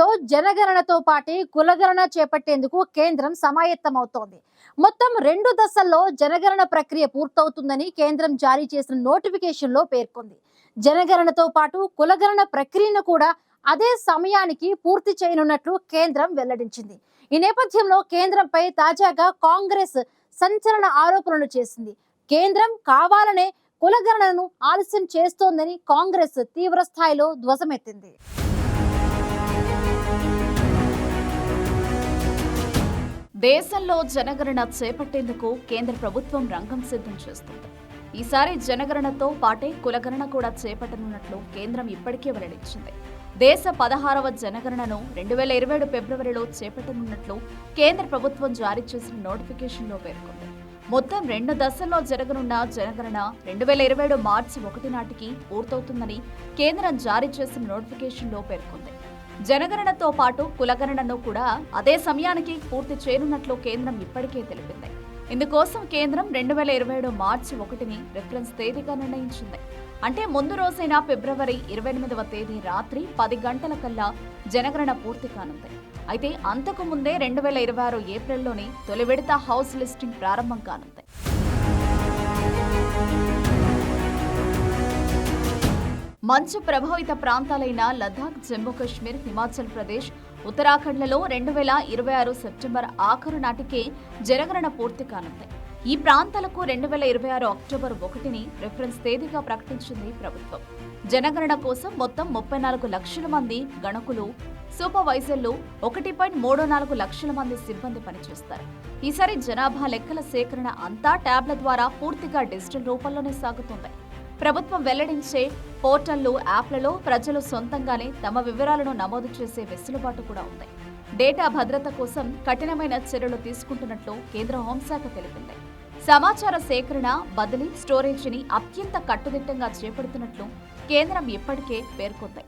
దేశంలో జనగణనతో పాటే కులగణన చేపట్టేందుకు కేంద్రం సమాయత్తమవుతోంది. మొత్తం 2 దశల్లో జనగణన ప్రక్రియ పూర్తవుతుందని కేంద్రం జారీ చేసిన నోటిఫికేషన్లో పేర్కొంది. జనగణనతో పాటు కులగణన ప్రక్రియను కూడా అదే సమయానికి పూర్తి చేయనున్నట్లు కేంద్రం వెల్లడించింది. ఈ నేపథ్యంలో కేంద్రంపై తాజాగా కాంగ్రెస్ సంచలన ఆరోపణలు చేసింది. కేంద్రం కావాలనే కులగణనను ఆలస్యం చేస్తోందని కాంగ్రెస్ తీవ్ర స్థాయిలో ధ్వజమెత్తింది. దేశంలో జనగణన చేపట్టేందుకు కేంద్ర ప్రభుత్వం రంగం సిద్ధం చేస్తుంది. ఈసారి జనగణనతో పాటే కులగణన కూడా చేపట్టనున్నట్లు కేంద్రం ఇప్పటికే వెల్లడించింది. దేశ 16వ జనగణనను 2027 ఫిబ్రవరిలో చేపట్టనున్నట్లు కేంద్ర ప్రభుత్వం జారీ చేసిన నోటిఫికేషన్లో పేర్కొంది. మొత్తం 2 దశల్లో జరగనున్న జనగణన 2027 మార్చి 1 నాటికి పూర్తవుతుందని కేంద్రం జారీ చేసిన నోటిఫికేషన్లో పేర్కొంది. జనగణనతో పాటు కులగణనను కూడా అదే సమయానికి పూర్తి చేయనున్నట్లు కేంద్రం ఇప్పటికే తెలిపింది. ఇందుకోసం కేంద్రం 2027 మార్చి 1ని రిఫరెన్స్ తేదీగా నిర్ణయించింది. అంటే ముందు రోజైన ఫిబ్రవరి 28వ తేదీ రాత్రి 10 గంటల కల్లా జనగణన పూర్తి కానుంది. అయితే అంతకు ముందే 2026 ఏప్రిల్లోనే తొలి విడత హౌస్ లిస్టింగ్ ప్రారంభం కానుంది. మంచు ప్రభావిత ప్రాంతాలైన లదాఖ్, జమ్మూ కాశ్మీర్, హిమాచల్ ప్రదేశ్, ఉత్తరాఖండ్లలో 2026 సెప్టెంబర్ ఆఖరు నాటికే జనగణన పూర్తి కానుంది. ఈ ప్రాంతాలకు 2026 అక్టోబర్ 1ని రిఫరెన్స్ తేదీగా ప్రకటించింది ప్రభుత్వం. జనగణన కోసం మొత్తం 34 లక్షల మంది గణకులు, సూపర్వైజర్లు, 1.34 లక్షల మంది సిబ్బంది పనిచేస్తారు. ఈసారి జనాభా లెక్కల సేకరణ అంతా ట్యాబ్ల ద్వారా పూర్తిగా డిజిటల్ రూపంలోనే సాగుతుంది. ప్రభుత్వం వెల్లడించే పోర్టళ్లు, యాప్లలో ప్రజలు సొంతంగానే తమ వివరాలను నమోదు చేసే వెసులుబాటు కూడా ఉంది. డేటా భద్రత కోసం కఠినమైన చర్యలు తీసుకుంటున్నట్లు కేంద్ర హోంశాఖ తెలిపింది. సమాచార సేకరణ, బదిలీ, స్టోరేజీని అత్యంత కట్టుదిట్టంగా చేపడుతున్నట్లు కేంద్రం ఇప్పటికే పేర్కొంది.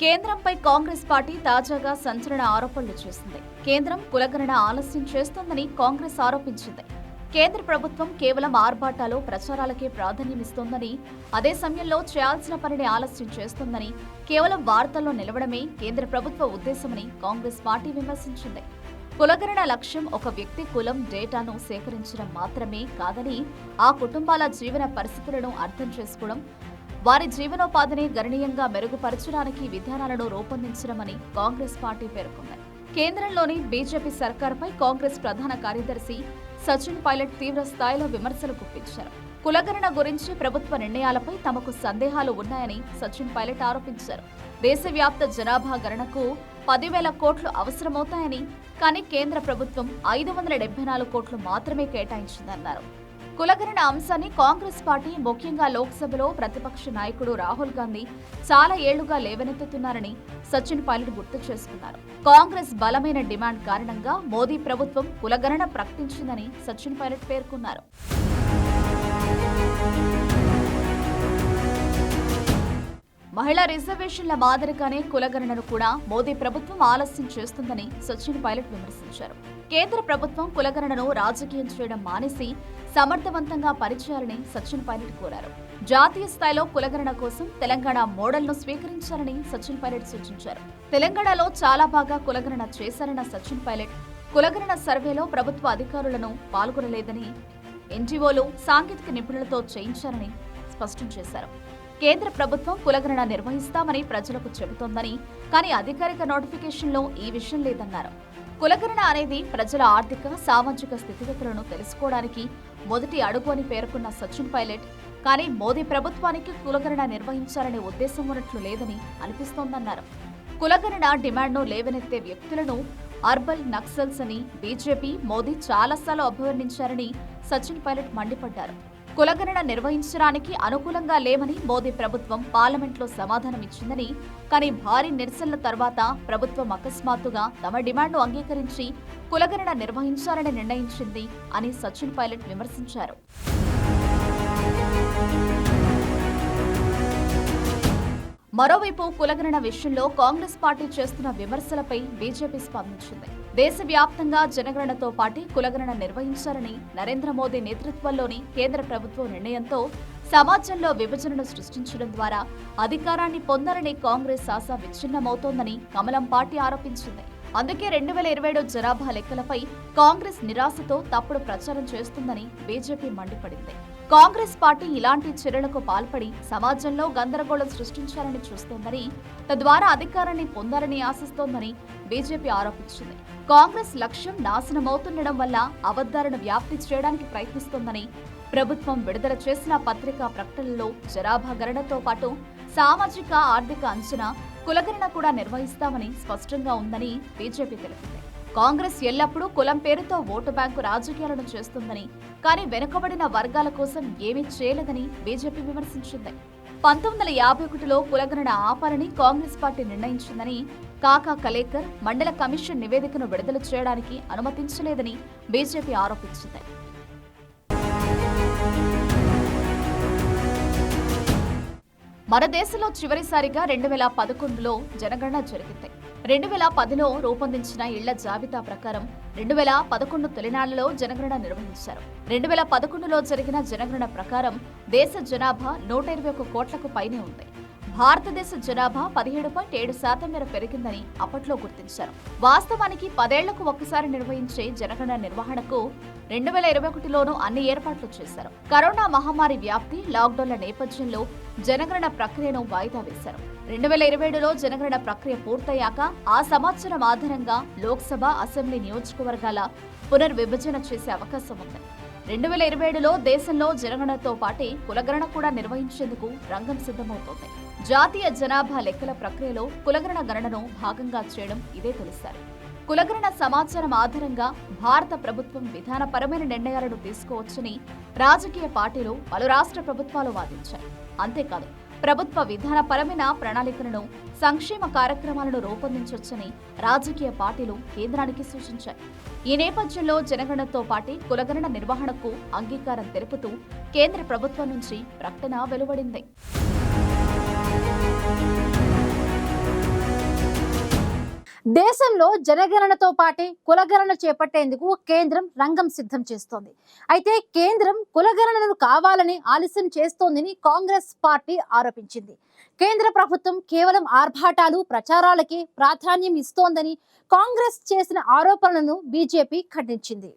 కేంద్రంపై కాంగ్రెస్ పార్టీ తాజాగా సంచలన ఆరోపణలు చేసింది. కేంద్రం కులగణన ఆలస్యం చేస్తోందని కాంగ్రెస్ ఆరోపించింది. కేంద్ర ప్రభుత్వం కేవలం ఆర్భాటాలు, ప్రచారాలకే ప్రాధాన్యమిస్తోందని, అదే సమయంలో చేయాల్సిన పనిని ఆలస్యం చేస్తోందని, కేవలం వార్తల్లో నిలవడమే కేంద్ర ప్రభుత్వ ఉద్దేశమని కాంగ్రెస్ పార్టీ విమర్శించింది. కులగణన లక్ష్యం ఒక వ్యక్తి కులం డేటాను సేకరించడం మాత్రమే కాదని, ఆ కుటుంబాల జీవన పరిస్థితులను అర్థం చేసుకోవడం, వారి జీవనోపాధిని గణనీయంగా మెరుగుపరచడానికి విధానాలను రూపొందించడమని కాంగ్రెస్ పార్టీ పేర్కొంది. కేంద్రంలోని బీజేపీ సర్కార్పై కాంగ్రెస్ ప్రధాన కార్యదర్శి సచిన్ పైలట్ తీవ్ర స్థాయిలో విమర్శలు గుప్పించారు. కులగణన గురించి ప్రభుత్వ నిర్ణయాలపై తమకు సందేహాలు ఉన్నాయని సచిన్ పైలట్ ఆరోపించారు. దేశవ్యాప్త జనాభా గణనకు 10,000 కోట్లు అవసరమవుతాయని, కానీ కేంద్ర ప్రభుత్వం 574 కోట్లు మాత్రమే కేటాయించిందన్నారు. కులగణన అంశాన్ని కాంగ్రెస్ పార్టీ, ముఖ్యంగా లోక్సభలో ప్రతిపక్ష నాయకుడు రాహుల్ గాంధీ చాలా ఏళ్లుగా లేవనెత్తుతున్నారని సచిన్ పైలట్ గుర్తు చేసుకున్నారు. కాంగ్రెస్ బలమైన డిమాండ్ కారణంగా మోదీ ప్రభుత్వం కులగణన ప్రకటించిందని సచిన్ పైలట్ పేర్కొన్నారు. మహిళా రిజర్వేషన్ల మాదిరిగానే కులగణనను కూడా మోదీ ప్రభుత్వం ఆలస్యం చేస్తుందని సచిన్ పైలట్ విమర్శించారు. కేంద్ర ప్రభుత్వం కులగణనను రాజకీయం చేయడం మానేసి సమర్థవంతంగా పనిచేయాలని సచిన్ పైలట్ కోరారు. జాతీయ స్థాయిలో కులగణన కోసం తెలంగాణ మోడల్ను స్వీకరించాలని సచిన్ పైలట్ సూచించారు. తెలంగాణలో చాలా బాగా కులగణన చేశారన్న సచిన్ పైలట్, కులగణన సర్వేలో ప్రభుత్వ అధికారులను పాల్గొనలేదని, ఎన్జీఓలు, సాంకేతిక నిపుణులతో చేయించారని స్పష్టం చేశారు. కేంద్ర ప్రభుత్వం కులగణన నిర్వహిస్తామని ప్రజలకు చెబుతోందని, కానీ అధికారిక నోటిఫికేషన్లో ఈ విషయం లేదన్నారు. కులగణన అనేది ప్రజల ఆర్థిక, సామాజిక స్థితిగతులను తెలుసుకోవడానికి మొదటి అడుగు అని పేర్కొన్న సచిన్ పైలట్, కానీ మోదీ ప్రభుత్వానికి కులగణన నిర్వహించాలనే ఉద్దేశం ఉన్నట్లు లేదని అనిపిస్తోందన్నారు. కులగణన డిమాండ్ను లేవనెత్తే వ్యక్తులను అర్బల్ నక్సల్స్ అని బీజేపీ, మోదీ చాలాసార్లు అభివర్ణించారని సచిన్ పైలట్ మండిపడ్డారు. కులగణన నిర్వహించడానికి అనుకూలంగా లేమని మోదీ ప్రభుత్వం పార్లమెంట్లో సమాధానమిచ్చిందని, కానీ భారీ నిరసనల తర్వాత ప్రభుత్వం అకస్మాత్తుగా తమ డిమాండ్ను అంగీకరించి కులగణన నిర్వహించాలని నిర్ణయించింది అని సచిన్ పైలట్ విమర్శించారు. మరోవైపు కులగణన విషయంలో కాంగ్రెస్ పార్టీ చేస్తున్న విమర్శలపై బీజేపీ స్పందించింది. దేశవ్యాప్తంగా జనగణనతో పాటు కులగణన నిర్వహించాలని నరేంద్ర మోదీ నేతృత్వంలోని కేంద్ర ప్రభుత్వం నిర్ణయంతో సమాజంలో విభజనను సృష్టించడం ద్వారా అధికారాన్ని పొందాలని కాంగ్రెస్ ఆశ విచ్ఛిన్నమవుతోందని కమలం పార్టీ ఆరోపించింది. అందుకే 2027 జనాభా లెక్కలపై కాంగ్రెస్ నిరాశతో తప్పుడు ప్రచారం చేస్తుందని బీజేపీ మండిపడింది. కాంగ్రెస్ పార్టీ ఇలాంటి చర్యలకు పాల్పడి సమాజంలో గందరగోళం సృష్టించాలని చూస్తోందని, తద్వారా అధికారాన్ని పొందాలని ఆశిస్తోందని బీజేపీ ఆరోపించింది. కాంగ్రెస్ లక్ష్యం నాశనమవుతుండడం వల్ల అబద్ధాలను వ్యాప్తి చేయడానికి ప్రయత్నిస్తోందని, ప్రభుత్వం విడుదల చేసిన పత్రికా ప్రకటనలో జనాభా గణనతో పాటు సామాజిక ఆర్థిక అంచనా, కులగణన కూడా నిర్వహిస్తామని స్పష్టంగా ఉందని బీజేపీ తెలిపింది. కాంగ్రెస్ ఎల్లప్పుడూ కులం పేరుతో ఓటు బ్యాంకు రాజకీయాలను చేస్తుందని, కానీ వెనుకబడిన వర్గాల కోసం ఏమీ చేయలేదని బీజేపీ విమర్శించింది. 1951లో కులగణన ఆపాలని కాంగ్రెస్ పార్టీ నిర్ణయించిందని, కాకా కలేకర్ మండల కమిషన్ నివేదికను విడుదల చేయడానికి అనుమతించలేదని బీజేపీ ఆరోపించింది. మన దేశంలో చివరిసారిగా 2011లో జనగణన జరిగింది. 2010లో రూపొందించిన ఇళ్ల జాబితా ప్రకారం 2011 తొలినాళ్లలో జనగణన నిర్వహించారు. 2011లో జరిగిన జనగణన ప్రకారం దేశ జనాభా 121 కోట్లకు పైనే ఉంది. భారతదేశ జనాభా 17.7% మేర పెరిగిందని అప్పట్లో గుర్తించారు. వాస్తవానికి 10 ఏళ్లకు ఒక్కసారి నిర్వహించే జనగణన నిర్వహణకు 2021లోనూ అన్ని ఏర్పాట్లు చేశారు. కరోనా మహమ్మారి వ్యాప్తి, లాక్డౌన్ల నేపథ్యంలో జనగణన ప్రక్రియను వాయిదా వేశారు. 2027లో జనగణన ప్రక్రియ పూర్తయ్యాక ఆ సమాచారం ఆధారంగా లోక్సభ, అసెంబ్లీ నియోజకవర్గాల పునర్విభజన చేసే అవకాశం ఉంది. 2027లో దేశంలో జనగణనతో పాటే కులగణన కూడా నిర్వహించేందుకు రంగం సిద్ధమవుతోంది. జాతీయ జనాభా లెక్కల ప్రక్రియలో కులగణన గణనను భాగంగా చేయడం ఇదే తొలిసారి. కులగణన సమాచారం ఆధారంగా భారత ప్రభుత్వం విధానపరమైన నిర్ణయాలను తీసుకోవచ్చని రాజకీయ పార్టీలు, పలు రాష్ట్ర ప్రభుత్వాలు వాదించాయి. అంతేకాదు, ప్రభుత్వ విధానపరమైన ప్రణాళికలను, సంక్షేమ కార్యక్రమాలను రూపొందించొచ్చని రాజకీయ పార్టీలు కేంద్రానికి సూచించాయి. ఈ నేపథ్యంలో జనగణనతో పాటు కులగణన నిర్వహణకు అంగీకారం తెలుపుతూ కేంద్ర ప్రభుత్వం నుంచి ప్రకటన వెలువడింది. దేశంలో జనగణనతో పాటే కులగణన చేపట్టేందుకు కేంద్రం రంగం సిద్ధం చేస్తోంది. అయితే కేంద్రం కులగణనను కావాలని ఆలస్యం చేస్తోందని కాంగ్రెస్ పార్టీ ఆరోపించింది. కేంద్ర ప్రభుత్వం కేవలం ఆర్భాటాలు, ప్రచారాలకే ప్రాధాన్యం ఇస్తోందని కాంగ్రెస్ చేసిన ఆరోపణలను బీజేపీ ఖండించింది.